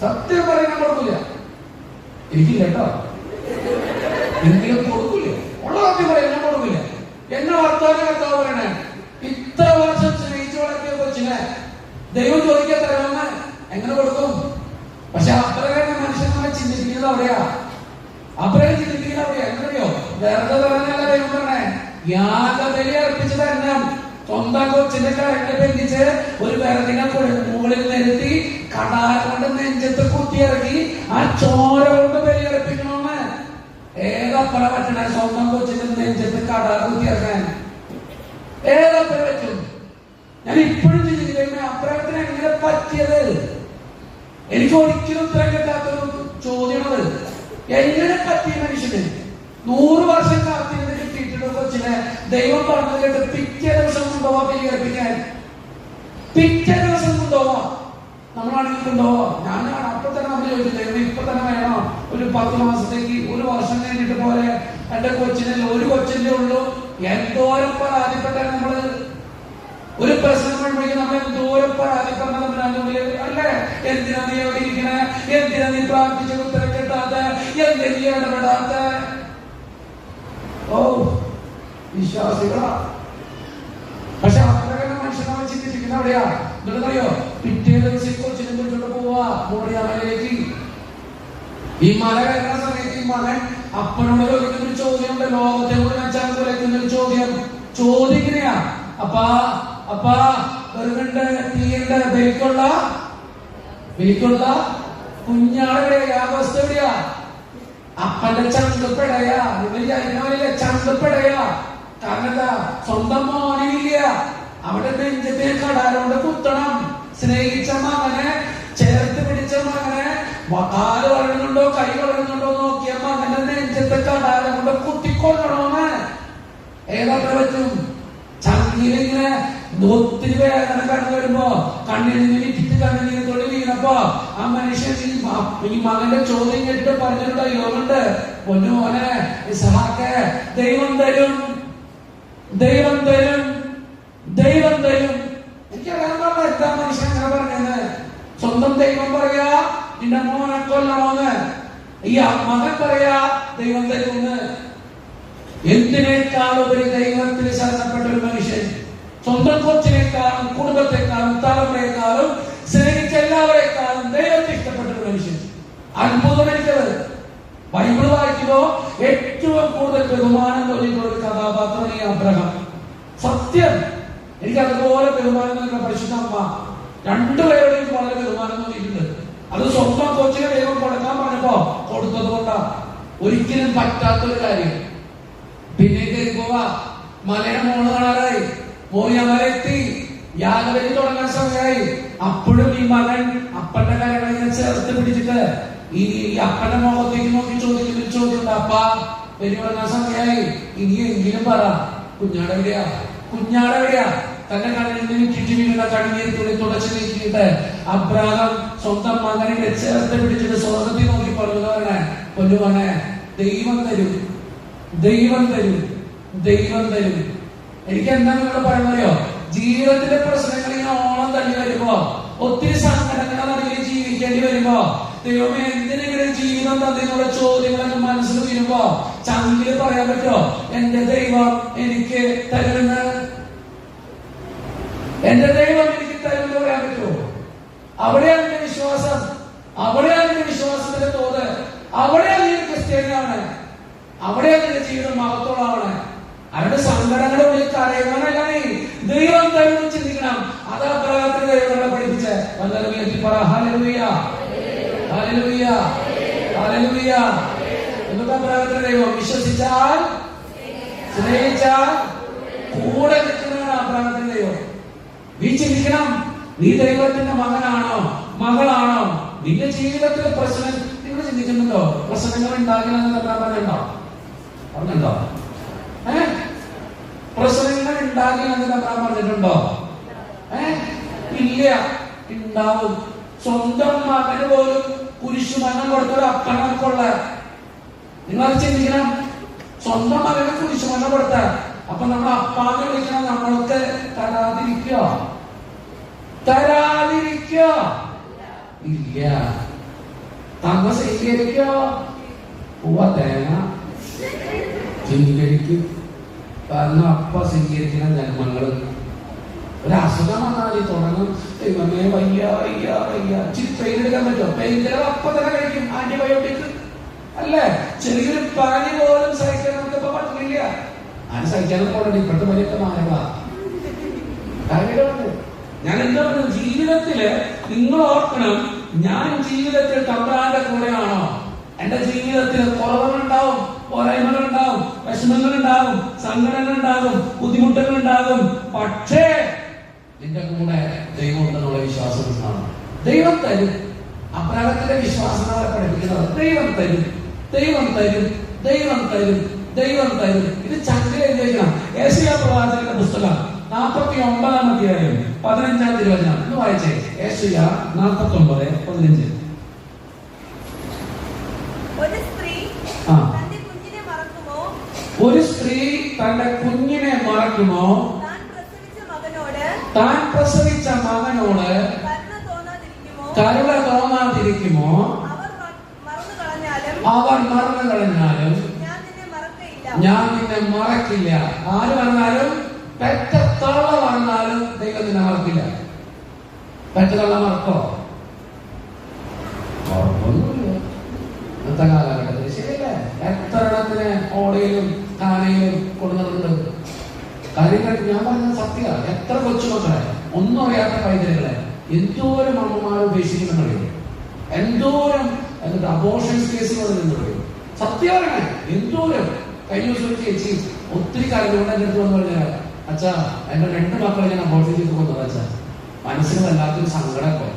സത്യം പറയാൻ കൊടുക്കില്ല. എനിക്കില്ല കേട്ടോ. എങ്കിലും കൊടുക്കില്ല. ഉള്ള സത്യം പറയാൻ ഞാൻ കൊടുക്കില്ല. എന്നെ വർത്താനം കർത്താവ് പറയണേ, ഇത്ര വർഷം സ്നേഹിച്ചു വളർത്തിയ കൊച്ചിനെ ദൈവം ചോദിക്കാൻ തരാമെന്ന് എങ്ങനെ കൊടുക്കും? പക്ഷെ അത്രയേറെ മനുഷ്യന്മാരെ ചിന്തിക്കുന്നത് അവിടെയാ. അബ്രഹാം ചിന്തിക്കുന്ന എങ്ങനെയോ വെറുതെ പറഞ്ഞല്ല ദൈവം പറഞ്ഞേ, യാഗബലി അർപ്പിച്ചു തരണം. സ്വന്തം കൊച്ചിന്റെ കരണ്ട് ബന്ധിച്ച് ഒരു വിറകിനെ മുകളിൽ നിരത്തി കടാര കൊണ്ട് നെഞ്ചത്ത് കുത്തിയിറങ്ങി ആ ചോര കൊണ്ട് ബലിയർപ്പിക്കണമെന്ന്. ഏതപ്പഴ പറ്റണേ സ്വന്തം കൊച്ചിന്റെ നെഞ്ചത്ത് കടാര കുത്തിയിറക്കാൻ? ഏതപ്പഴ പറ്റും? ഞാൻ ഇപ്പോഴും ചിന്തിക്കുന്ന അബ്രഹാത്തിന് എങ്ങനെ പറ്റിയത്? എനിക്ക് ഒരിക്കലും ഉത്തരം കിട്ടാത്തൊരു ചോദ്യമാണത്. എങ്ങനെ പറ്റിയ മനുഷ്യന് 100 വർഷം കാത്തിരുന്ന് കിട്ടിയിട്ടുള്ള കൊച്ചിനെ ദൈവം പറഞ്ഞത് കേട്ട് പിറ്റേ ദിവസം കൊണ്ടുപോവാ ബലിയർപ്പിക്കാൻ? പിറ്റേ ദിവസം കൊണ്ടുപോവാ. നമ്മളാണെങ്കിൽ കൊണ്ടുപോവാ. ഞാനാണ് അപ്പൊ തന്നെ നമ്മൾ ചോദിച്ചത്, ഇപ്പൊ തന്നെ വേണോ? ഒരു 10 മാസത്തേക്ക്, 1 വർഷം കഴിഞ്ഞിട്ട് പോലെ എന്റെ കൊച്ചിനെ, ഒരു കൊച്ചിന്റെ ഉള്ളൂ. എന്തോരം പരാതിപ്പെട്ടാൽ നമ്മള് ഒരു പ്രശ്നം വരുമ്പോഴേക്കും നമ്മൾ എന്തോരം പരാതിപ്പെടണം തമ്മിൽ അല്ലേ? എന്തിനാ നീ എവിടെ ഇരിക്കണേ? എന്തിനാ നീ പ്രാർത്ഥിച്ച ഉത്തരം കിട്ടാത്ത? എന്തിനാ നീ ഇടപെടാത്ത? ഓ വിശ്വാസികളാ. പക്ഷെ അവരുടെ മനുഷ്യനെ ചിന്തിച്ചിരിക്കുന്ന അവിടെയാ. നിങ്ങൾക്കറിയോ, പിറ്റേ ദിവസം കൊച്ചിനെ വിളിച്ചോണ്ട് പോവാ മോറിയാമലയിലേക്ക്. ഈ മല കയറുന്ന സമയത്ത് ഈ മകൻ അപ്പനോട് ചോദിക്കുന്ന ഒരു ചോദ്യമുണ്ട്, ലോകത്തെ കൂടെ വെച്ചാൽ ചോദിക്കുന്ന ഒരു ചോദിക്കുന്നയാ. അപ്പാ വെറുതെ തീയണ്ട ബലിക്കുള്ള കുഞ്ഞാടെവിടെയാ? യാഗവസ്തു എവിടെയാ? അപ്പന്റെ ചന്തപ്പെടയാ. നിങ്ങൾ ചന്തപ്പെടയാ. കാരണം എന്താ? സ്വന്തം മോനില്ല. അവിടെ നെഞ്ചത്തെ കടാരോണ്ട് കുത്തണം. സ്നേഹിച്ച മകനെ, ചേർത്ത് പിടിച്ച മകനെ, കാല് വളരുന്നുണ്ടോ കൈ വളരുന്നുണ്ടോ നോക്കിയ മകന്റെ നെഞ്ചത്തെ കടാരം കൊണ്ട് കുത്തിക്കൊള്ളണമെന്ന്. ഏതൊക്കെ പറ്റും? ചങ്കിലിങ്ങനെ ഒത്തിരി വേദന കടന്നു വരുമ്പോ കണ്ണിൽ നിന്ന് വിറ്റിട്ട് കണ്ണിൽ തൊഴിൽ വീണപ്പോ ആ മനുഷ്യൻ ഈ മകന്റെ ചോദ്യം കേട്ടിട്ട് പറഞ്ഞിട്ടുണ്ടോ? യോഗമുണ്ട്, പൊന്നു മോനെ ഇസ്ഹാക്ക്, ദൈവം തരും, ദൈവം തരും, ദൈവം തരും. എനിക്കറിയാൻ പറഞ്ഞ എന്താ മനുഷ്യൻ അങ്ങനെ പറഞ്ഞത്? സ്വന്തം ദൈവം പറയാ നിന്റെ മോനെ കൊല്ലണോന്ന്, ഈ മകൻ പറയാ ദൈവം തരുമെന്ന്. എന്തിനേക്കാളുപരി ദൈവത്തിന് ശരണപ്പെട്ട ഒരു മനുഷ്യൻ സ്വന്തം കൊച്ചിനേക്കാളും കുടുംബത്തെക്കാളും തലമുറയെക്കാളും സ്നേഹിച്ച എല്ലാവരെക്കാളും ദൈവത്തെ ഇഷ്ടപ്പെട്ട ഒരു മനുഷ്യൻ. അത്ഭുതം എനിക്കത്. ബൈബിൾ വായിക്കുമ്പോ ഏറ്റവും കൂടുതൽ ബഹുമാനം തോന്നിയിട്ടുള്ള ഒരു കഥാപാത്രം ഈ അബ്രഹാം. സത്യം, എനിക്ക് അതുപോലെ ബഹുമാനം തോന്നിയ പരിശുദ്ധ അമ്മ. രണ്ടുപേരോടും എനിക്ക് വളരെ ബഹുമാനം തോന്നിയിട്ടുണ്ട്. അത് സ്വന്തം കൊച്ചിനെ ദൈവം കൊടുക്കാൻ പറഞ്ഞപ്പോ കൊടുത്തത് കൊണ്ടാ. ഒരിക്കലും പറ്റാത്തൊരു കാര്യം. പിന്നെ കയറി പോവാ. മലയുടെ മോള് കാണാറായി. മോറിയാമലയെത്തി. യാഗബലി തുടങ്ങാൻ സമയമായി. അപ്പോഴും ഈ മകൻ അപ്പന്റെ കരകളിങ്ങനെ ചേർത്ത് പിടിച്ചിട്ട് ഈ അപ്പന്റെ മുഖത്തേക്ക് നോക്കി ചോദിക്കുന്ന ഒരു ചോദ്യം, അപ്പാ ബലി തുടങ്ങാൻ സമയമായി, ഇനിയെങ്കിലും പറ കുഞ്ഞാടെവിടെയാ? കുഞ്ഞാടെവിടെയാ? തന്റെ കണ്ണിൽ നിന്ന് ചുറ്റി വീഴുന്ന കണ്ണീർ തുള്ളി തുടച്ചു നീക്കിയിട്ട് അബ്രഹാം സ്വന്തം മകനെ ചേർത്ത് പിടിച്ചിട്ട് സ്വർഗത്തിൽ നോക്കി പറഞ്ഞതാണ്, പൊന്നുമോനെ ദൈവം തരും, ദൈവം തരും, ദൈവം തരും. എനിക്ക് എന്താ നിങ്ങൾ പറയുന്നറിയോ? ജീവിതത്തിലെ പ്രശ്നങ്ങൾ ഇങ്ങനെ ഓണം തള്ളി വരുമ്പോ, ഒത്തിരി സങ്കടങ്ങൾ നടുവിൽ ജീവിക്കേണ്ടി വരുമ്പോ, ദൈവമേ എന്തിനെങ്കിലും ജീവിതം തന്നെയുള്ള ചോദ്യങ്ങളൊക്കെ മനസ്സിൽ വരുമ്പോ ചങ്കില് പറയാൻ പറ്റുമോ എന്റെ ദൈവം എനിക്ക് തരുമെന്ന്? എന്റെ ദൈവം എനിക്ക് തരുമെന്ന് പറയാൻ പറ്റുമോ? അവിടെയാണ് എന്റെ വിശ്വാസം. അവിടെയാണ് എന്റെ വിശ്വാസത്തിന്റെ തോത്. അവിടെയാണ് നീ ക്രിസ്ത്യാനിയാണ്. അവിടെയാണ് നിന്റെ ജീവിതം മഹത്വമാണ്. അവരുടെ സങ്കടങ്ങളെ ഉള്ളിൽ കരയുന്നവനല്ല നീ. ദൈവം തരുമെന്ന് ചിന്തിക്കണം. അതാ അബ്രഹാമിനെ ദൈവം നമ്മളെ പഠിപ്പിച്ചേ. എന്നിട്ട് അബ്രഹാമിനെ ദൈവം വിശ്വസിച്ചാൽ, സ്നേഹിച്ചാൽ കൂടെ നിൽക്കുന്നതാണ് അബ്രഹാമിന്റെ ദൈവം. നീ ചിന്തിക്കണം, നീ ദൈവത്തിന്റെ മകനാണോ മകളാണോ? നിന്റെ ജീവിതത്തിലെ പ്രശ്നം നിങ്ങൾ ചിന്തിക്കുന്നുണ്ടോ? പ്രശ്നങ്ങൾ ഉണ്ടാകണമെന്ന് പറഞ്ഞിട്ടുണ്ടോ? പറഞ്ഞിട്ടുണ്ടോ? പ്രശ്നങ്ങൾ ഉണ്ടാകണമെന്ന് പറഞ്ഞിട്ടുണ്ടോ? ഇല്ല, ഉണ്ടാവും. സ്വന്തം മകന് പോലും കുരിശുമരണം കൊടുത്തൊരു അപ്പനൊക്കെയുള്ള നിങ്ങൾ ചിന്തിക്കണം. സ്വന്തം മകന് കുരിശുമരണം കൊടുത്ത അപ്പൊ നമ്മൾ അപ്പാന്ന് വിളിക്കണം. നമ്മൾക്ക് തരാതിരിക്കോ? തരാതിരിക്കോ? ഇല്ല. തന്ന സ്വീകരിക്കോ? തേങ്ങ സ്വീകരിക്കും. കാരണം അപ്പ സ്വീകരിക്കണം. ജന്മങ്ങള് ഒരു അസുഖം വന്നാൽ തുടങ്ങും, ദൈവമേ വയ്യ വയ്യ വയ്യ. ഇച്ചിരി പെയിൻ എടുക്കാൻ പറ്റുമോ? പെയിൻ കില്ലർ അപ്പൊ തന്നെ കഴിക്കും, ആന്റിബയോട്ടിക്. അല്ലേ? ചെറിയൊരു പനി പോലും സഹിക്കാൻ നമുക്ക് ഇപ്പൊ പറ്റുന്നില്ല. ആരും സഹിക്കാനും പോകണ്ട. ഇപ്പോഴത്തെ പനിയൊക്കെ മാറുക. ഞാൻ എന്താ പറയുന്നത്, ജീവിതത്തില് നിങ്ങൾ ഓർക്കണം, ഞാൻ ജീവിതത്തിൽ തമ്പുരാന്റെ കൂടെയാണോ? എന്റെ ജീവിതത്തിൽ കുറവുകളുണ്ടാവും, പോരായ്മകളുണ്ടാവും, വിഷമങ്ങളുണ്ടാവും, സങ്കടങ്ങളുണ്ടാകും, ബുദ്ധിമുട്ടുകളുണ്ടാകും. പക്ഷേ നിന്റെ കൂടെ ദൈവം ഉണ്ടെന്നുള്ള വിശ്വാസം ആണ്. ദൈവം തരും. അപ്രാഗത്തിന്റെ വിശ്വാസങ്ങളെ പഠിപ്പിക്കുന്നത് ദൈവം തരും, ദൈവം തരും, ദൈവം തരും, ദൈവം തരും. ഇത് ചക്കിൽ എഴുതിയിരിക്കണം. ഏശയ്യാ പ്രവാചകന്റെ പുസ്തകം 49-ാം അധ്യായം 15-ാം തിരുവചനം എന്ന് വായിച്ചേ. ഏശയ്യാ 49:15. ഒരു സ്ത്രീ തന്റെ കുഞ്ഞിനെ മറക്കുമോ? താൻ പ്രസവിച്ച മകനോട് കരുണ തോന്നാതിരിക്കുമോ? അവർ മറന്നു കളഞ്ഞാലും ഞാൻ നിന്നെ മറക്കില്ല. ആര് പറഞ്ഞാലും, പെറ്റ തള്ള പറഞ്ഞാലും ദൈവം നിന്നെ മറക്കില്ല. പെറ്റ തള്ള മറക്കോ? ഉറപ്പൊന്നുമില്ല. ഇന്നത്തെ കാലഘട്ടത്തിൽ ശരിയല്ലേ? എത്ര എണ്ണത്തിന് ഓടയിലും കാനയിലും കൊടുക്കുന്നുണ്ട്. കാര്യങ്ങൾ ഞാൻ പറഞ്ഞത് സത്യമാണ്. എത്ര കൊച്ചുമക്കളെ, ഒന്നും അറിയാത്ത പൈതലുകളെ എന്തോരം അമ്മമാർ ഉപേക്ഷിക്കുന്നുണ്ട്. എന്തോരം എന്നിട്ട് അബോർഷൻസ് കേസുകൾ നിന്നുണ്ട്. സത്യമാണ്. എന്തോരം. കഴിഞ്ഞ ദിവസം ഒരു ചേച്ചി ഒത്തിരി കാര്യങ്ങളുണ്ട് എൻ്റെ അടുത്ത് വന്നു പറഞ്ഞാൽ, അച്ഛാ എന്റെ 2 മക്കളെ ഞാൻ അബോർഷൻ ചെയ്ത് കൊന്നത് അച്ഛാ. മനസ്സിന് വല്ലാത്തൊരു സങ്കടമൊക്കെ.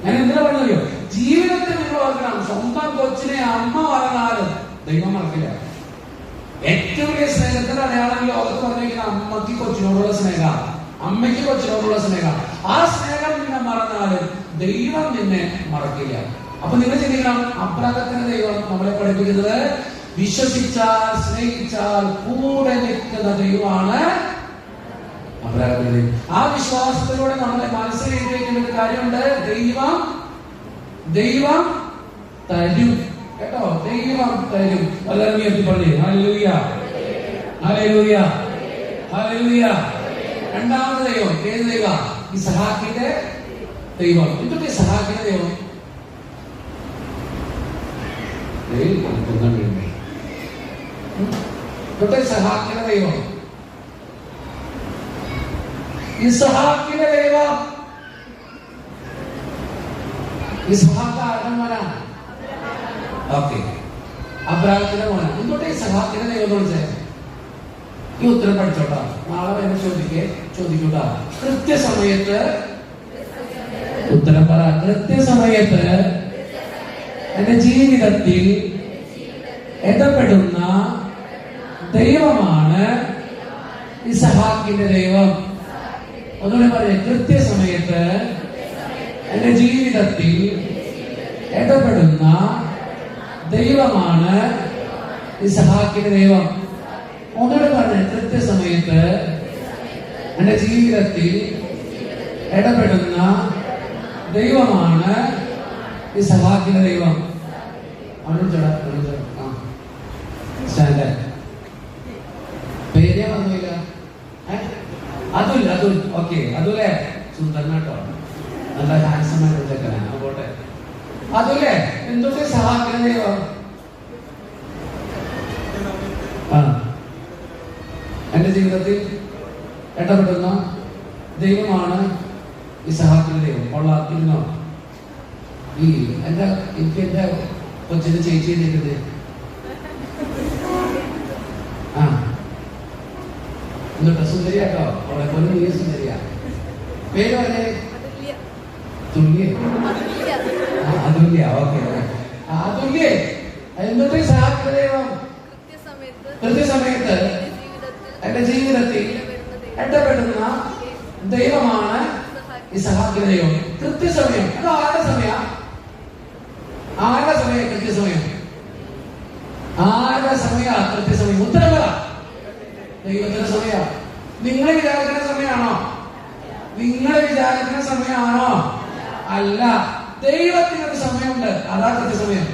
ഞാൻ എന്തിനാ പറഞ്ഞോ, ജീവിതത്തിൽ നിങ്ങൾ ഓർക്കണം, സ്വന്തം കൊച്ചിനെ അമ്മ പറഞ്ഞാലും ദൈവം മറക്കില്ല. ഏറ്റവും വലിയ സ്നേഹത്തിന്റെ അടയാളം ലോകത്ത് പറഞ്ഞിരിക്കുന്ന അമ്മയ്ക്ക് കൊച്ചിനോടുള്ള സ്നേഹം, അമ്മയ്ക്ക് കൊച്ചിനോടുള്ള സ്നേഹം. ആ സ്നേഹം നിന്നെ മറന്നാലും ദൈവം നിന്നെ മറക്കില്ല. അപ്പൊ നിങ്ങൾ ചിന്തിക്കണം, അബ്രാഹത്തിന്റെ ദൈവം നമ്മളെ പഠിപ്പിക്കുന്നത് വിശ്വസിച്ചാൽ സ്നേഹിച്ചാൽ കൂടെ നിൽക്കുന്ന ദൈവമാണ് അബ്രാഹത്തിന്റെ ദൈവം. ആ വിശ്വാസത്തിലൂടെ നമ്മളെ മനസ്സിൽ എഴുതിയിരിക്കുന്ന ഒരു കാര്യമുണ്ട്, ദൈവം തരും കേട്ടോ. ദൈവം തരും. എല്ലാവരും എത്തിപ്പള്ളി. Hallelujah, hallelujah, hallelujah. രണ്ടാമത്തെ ദൈവം ഏത് ദൈവം? ഇസ്ഹാക്കിന്റെ ദൈവം. എന്തൊക്കെ ഇസ്ഹാക്കിന്റെ ദൈവം? ഇസ്ഹാക്കിന്റെ ദൈവം, ഇസ്ഹാക്കിന്റെ ദൈവം. ഇസ്ഹാക്ക് ആരുടെ മോനാണ്? ഓക്കെ, അബ്രാഹത്തിന്റെ മോനാണ്. എന്തുകൊണ്ടാ ഇസ്ഹാക്കിന്റെ ദൈവം എന്ന് വിളിച്ചത്? ഈ ഉത്തരം പഠിച്ചോട്ടാ, നാളെ എന്നെ ചോദിക്കൂട്ടാ. കൃത്യസമയത്ത് ഉത്തരം പറ. കൃത്യസമയത്ത് എന്റെ ജീവിതത്തിൽ ഇടപെടുന്ന ദൈവമാണ് ഇസ്ഹാക്കിന്റെ ദൈവം. ഒന്നുകൂടെ പറയാം, കൃത്യസമയത്ത് എന്റെ ജീവിതത്തിൽ ഇടപെടുന്ന ദൈവമാണ് ഇസ്ഹാക്കിന്റെ ദൈവം. ഒന്നുകൂടെ പറഞ്ഞ, കൃത്യസമയത്ത് എന്റെ ജീവിതത്തിൽ ഇടപെടുന്ന ദൈവമാണ് ഇസ്ഹാക്കിന്റെ ദൈവം. പേര് പറഞ്ഞില്ല, അതുല്ല. ഓക്കെ, അതുല്ലേ സുന്ദരനാട്ടോ, നല്ല ഹാൻസം ആയിട്ട് പോട്ടെ. അതുല്ലേ എന്തൊക്കെ ഇസ്ഹാക്കിന്റെ ദൈവം? എന്റെ ജീവിതത്തിൽ ഇടപെടുന്ന ദൈവമാണ് ഇസ്ഹാക്കിന്റെ ദൈവം. കൊള്ളാത്തിരുന്നോ? എനിക്ക് എന്റെ കൊച്ചിന് ചേച്ചി ചെയ്തിട്ട് എന്നിട്ട് സുന്ദരിയാട്ടോ, അവളെ പോലെ നീ സുന്ദരിയാ. പേര് പറഞ്ഞേ? തുല്യ. അതുല്യ. ഓക്കെ, അതുല്യ. എന്നിട്ട് ഇസ്ഹാക്കിന്റെ ദൈവം കൃത്യസമയത്ത് എന്റെ ജീവിതത്തിൽ ഇടപെടുന്ന ദൈവമാണ് ഇസ്ഹാക്കിന്റെ ദൈവം. കൃത്യസമയം. അത് ആരുടെ സമയം? ആരുടെ സമയം? കൃത്യസമയം. ആരുടെ സമയ? കൃത്യസമയം. ഉത്തരം പറ. ദൈവത്തിന്റെ സമയ. നിങ്ങൾ വിചാരിക്കുന്ന സമയമാണോ? നിങ്ങൾ വിചാരിക്കുന്ന സമയമാണോ? അല്ല, ദൈവത്തിനൊരു സമയമുണ്ട്. അതാ കൃത്യസമയം.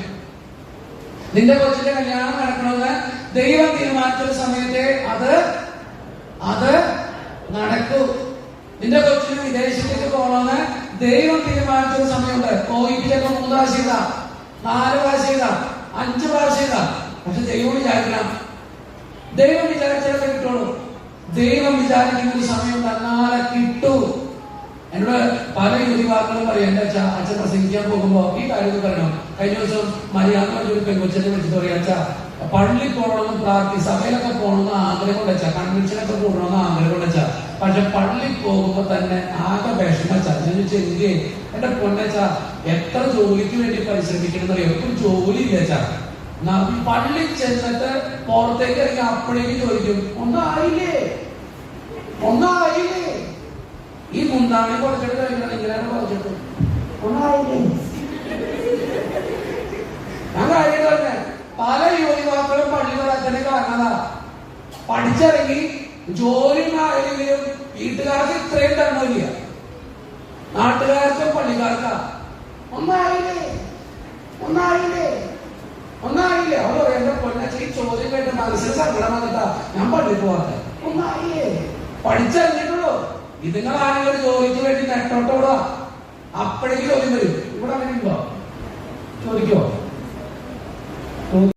നിന്റെ കൊച്ചിന്റെ കല്യാണം നടക്കണമെന്ന് ദൈവം തീരുമാനിച്ച സമയത്തെ അത് നടക്കൂ. നിന്റെ കൊച്ചിന് വിദേശത്തേക്ക് പോകണമെന്ന് ദൈവം തീരുമാനിച്ച സമയമുണ്ട്. കോയിക്ക് ചിലപ്പോൾ 3 പ്രാവശ്യം 4 പ്രാവശ്യം 5 പ്രാവശ്യം ഇതാ. പക്ഷെ ദൈവം വിചാരിക്കണം, ദൈവം വിചാരിച്ചാലേ കിട്ടുള്ളൂ. ദൈവം വിചാരിക്കുന്ന ഒരു സമയം തന്നാലെ കിട്ടൂ. എന്നോട് പല യുവതിവാക്കളും പറയും, എന്റെ അച്ഛൻ പ്രസംഗിക്കാൻ പോകുമ്പോ ഈ കാര്യത്തിൽ പറയണം. കഴിഞ്ഞ ദിവസം മര്യാദ ഒരു പെൺകൊച്ചനെ വെച്ചിട്ട് പറയാം, അച്ഛാ പള്ളി പോകണമെന്ന് പ്രാർത്ഥി, സഭയിലൊക്കെ പോകണമെന്ന് ആഗ്രഹം കൊണ്ടച്ചാ, കൺവെൻഷനൊക്കെ കൂടണമെന്ന് ആഗ്രഹം കൊണ്ടച്ചാ, പക്ഷെ പള്ളി പോകുമ്പോ തന്നെ ആകെ വിഷമച്ചാ. ഞാൻ ചോദിച്ചെങ്കിൽ എന്റെ പൊന്നച്ചാ എത്ര ജോലിക്ക് വേണ്ടി പരിശ്രമിക്കണം എന്നറിയാം, ഒരു ജോലി ഇല്ലച്ചാ. പള്ളി ചെന്നിട്ട് പുറത്തേക്ക് ഇറങ്ങി അപ്പോഴേക്കും ചോദിക്കും, ഒന്നായില്ലേ. ഈ മുന്താണി കുറച്ചിട്ട് കഴിക്കണം, ഇങ്ങനെയാണ് കുറച്ചിട്ട് ഒന്നായില്ലേ. ഞാൻ കാര്യം തന്നെ പല യുവതിവാക്കളും പള്ളി വരാത്തതിന് കാരണതാ. പഠിച്ചിറങ്ങി ജോലിയും ആയെങ്കിലും വീട്ടുകാർക്ക് ഇത്രയും തന്നില്ല, നാട്ടുകാർക്കും പള്ളിക്കാർക്കാ. ഒന്നായില്ലേ. അവൾ എന്റെ പൊന്നച്ച ഈ ചോദ്യം കേട്ട് മനസ്സിന് സങ്കടം വന്നിട്ടാ ഞാൻ പള്ളി പോവാത്തെ. ഒന്നായില്ലേ. പഠിച്ചിറങ്ങിയിട്ടുള്ളൂ. ഇതുങ്ങളാണെങ്കിൽ ഒരു ജോലിക്ക് വേണ്ടി നെട്ടോട്ടോടാ. അപ്പോഴേക്കും ചോദ്യം വരും, ഇവിടെ അങ്ങനെ ഉണ്ടോ ചോദിക്കോ?